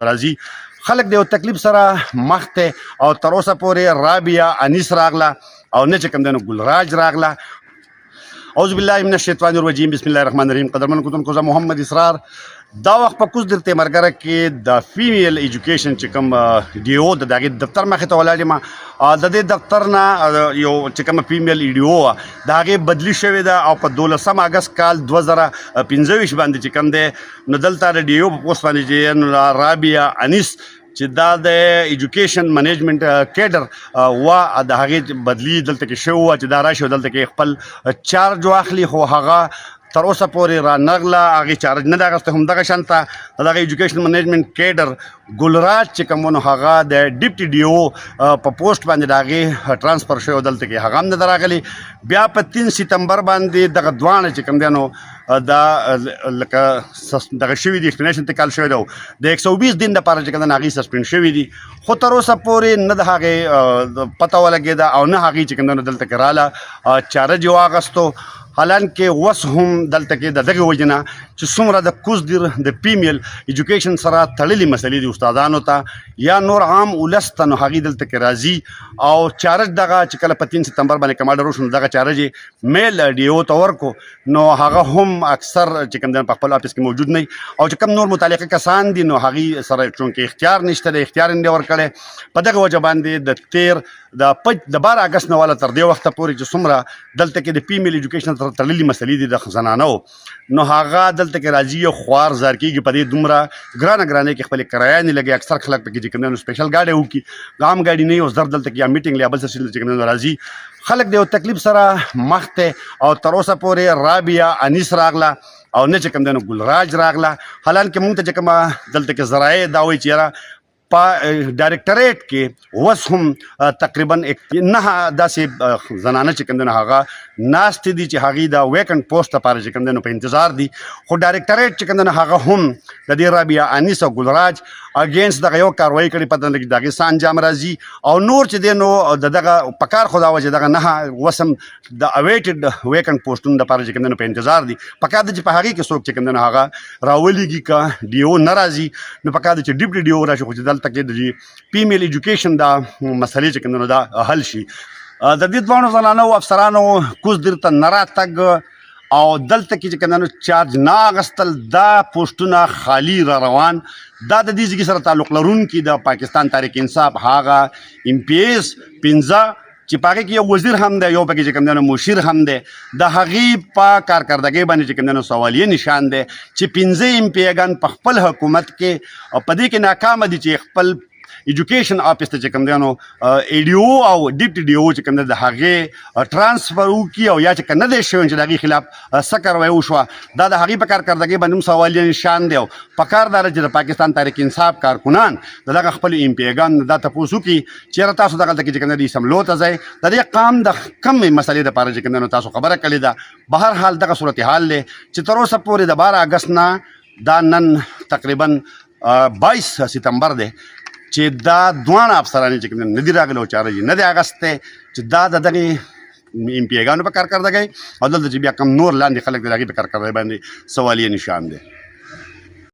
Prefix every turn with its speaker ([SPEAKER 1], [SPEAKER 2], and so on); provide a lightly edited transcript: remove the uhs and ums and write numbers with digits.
[SPEAKER 1] راځي خلک د یو تکلیف سره مخ ته او تر اوسه پورې رابعه انیس راغله او نه چې کوم دی نو ګلراج راغله. اعوذ بالله من الشیطان الرجیم بسم الله الرحمن الرحیم. قدرمن کوتونکو زه محمد اسرار دا وخت په کوز درته مرګره کې د فیمیل ایجوکیشن چې کوم ډي او د دغه دفتر مخې ته ولاړ یم. د دې دفتر نه یو چې کوم فیمیل ای ډي او د هغې بدلی شوې ده او په 12 اګست کال 2025 باندې چې کوم دی نو دلته د ډي او په پوسټ باندې چې رابعه انیس چې دا د ایجوکیشن منیجمنت کیډر و د هغې بدلی دلته کې شوی وه چې دا راشي دلته کې خپل چارج واخلي، خو هغه تر اوسه پورې را نغله هغې چارج نه ده اخیستی. همدغه شانته د دغه ایجوکیشن منیجمنت کیډر ګلراج چې کوم نو هغه د ډیپټي ډي او په پوسټ باندې د هغې ټرانسفر شوی دلته کې هغه هم نه ده راغلی. بیا په 3 سپتمبر باندې دغه دواړه چې کوم دی نو دا لکه دغه شوي دي ایکسپلینیشن انتقال شوی دی د 120 دن دپاره چې کوم دی هغې سسپینډ شوي دي، خو تر اوسه پورې نه د هغې پته ولګېده او نه هغې چې کوم دی نو دلته کې راله چارج یې واخیستو. حالانکه اوس هم دلته کې د دغې وجې نه چې څومره د کوز د فیمیل ایجوکیشن سره تړلې مسلې دي استادانو ته یا نور عام ولس ته، نو هغې دلته کې راځي او چارج دغه چې کله په 3 سپتمبر باندې کمانډر وشو نو دغه چارج یې میل ډي او ته ورکړو، نو هغه هم اکثر چې کوم دی په خپل آفس کې موجود نه او چې کوم نور متعلقه کسان دي نو هغې سره چونکې اختیار نشته د اختیار یې نه ورکړی. په دغه وجه باندې د 12 اګست نه والا تر دې وخته پورې چې څومره دلته کې د فیمیل ایجوکیشن سره تړلې مسلې دي د زنانو، نو هغه دلته کې راځي یو خوار زار کېږي په دې دومره ګرانه کې خپلې کرایه نه لګي. اکثر خلک پکې چې کوم دی نو سپیشل ګاډی وکړي، عام ګاډي نه وي او زر دلته کې یا میټینګ یا بل څه چې کوم دی نو راځي خلک د یو تکلیف سره مخ ته او تر اوسه پورې رابعه انیس راغله او نه چې کوم دی نو ګلراج راغله. حالانکه موږ ته چې کومه دلته کې ذرایع دا وایي چې یاره په ډایرکټریټ کې اوس هم تقریبا 9 داسې زنانه چې کوم دی نو هغه ناستې دي چې هغې د ویکنډ پوسټ لپاره چې کوم دی نو په انتظار دي، خو ډایرکټریټ چې کوم دی نو هغه هم د دې رابعه انیس او ګلراج اګینسټ دغه یو کاروایي کړې، پته نه لګي د هغې څه انجام راځي او نور چې دی نو د دغه په کار خو دا وه چې دغه 9 اوس هم د اویټډ ویکنډ پوسټونو لپاره چې کوم دی نو په انتظار دي. په کار ده چې په هغې کې څوک چې کوم دی نو هغه راولېږي که ډي او نه راځي نو په کار ده چې ډیپټي ډي او راشي، خو چې دلته کې د فیمیل ایجوکیشن دا مسلې چې کوم دی نو دا حل شي. د دې دواړو زنانو افسرانو کوز دیر ته نه راتګ او دلته کې چې کوم دی نو چارج نه اخیستل، دا پوسټونه خالي را روان، دا د دې ځای سره تعلق لرونکي د پاکستان تحریک انصاف هغه ایم پی ایز 15 چې په هغې کې یو وزیر هم دی، یو پکې چې کوم دی نو مشیر هم دی، د هغې په کارکردګۍ باندې چې کوم دی نو سوالیه نشان دی چې 15 ایم پی ایګان په خپل حکومت کې او په دې کې ناکامه دي چې خپل ایجوکیشن آفس ته چې کوم دی نو ای ډي او او ډیپټي ډي او چې کوم دی د هغې ټرانسفر وکړي او یا چې که نه دی شوی چې د هغې خلاف څه کاروایي وشوه، دا د هغې په کارکردګۍ باندې هم سوالیه نشان دی. او پکار دا چې د پاکستان تحریک انصاف کارکنان د دغه خپلو ایم پی ایګان دا تپوس وکړي چې یاره تاسو دغلته کې چې کوم دی اسمبلو ته ځئ، د دې قام د کمې مسلې دپاره چې کوم دی نو تاسو خبره کړې ده. بهرحال دغه صورتحال دی چې تر اوسه پورې د 12 اګست نه دا نن تقریبا 22 سپتمبر دی چې دا دواړه افسران چې کوم نه دي راغلي او چارج یې نه دی اخیستی، چې دا د دغې ایم پی ایګانو په کارکردګۍ او دلته چې بیا کوم نور لاندې خلک د هغې په کارکردګۍ باندې سوالیه نشان دی.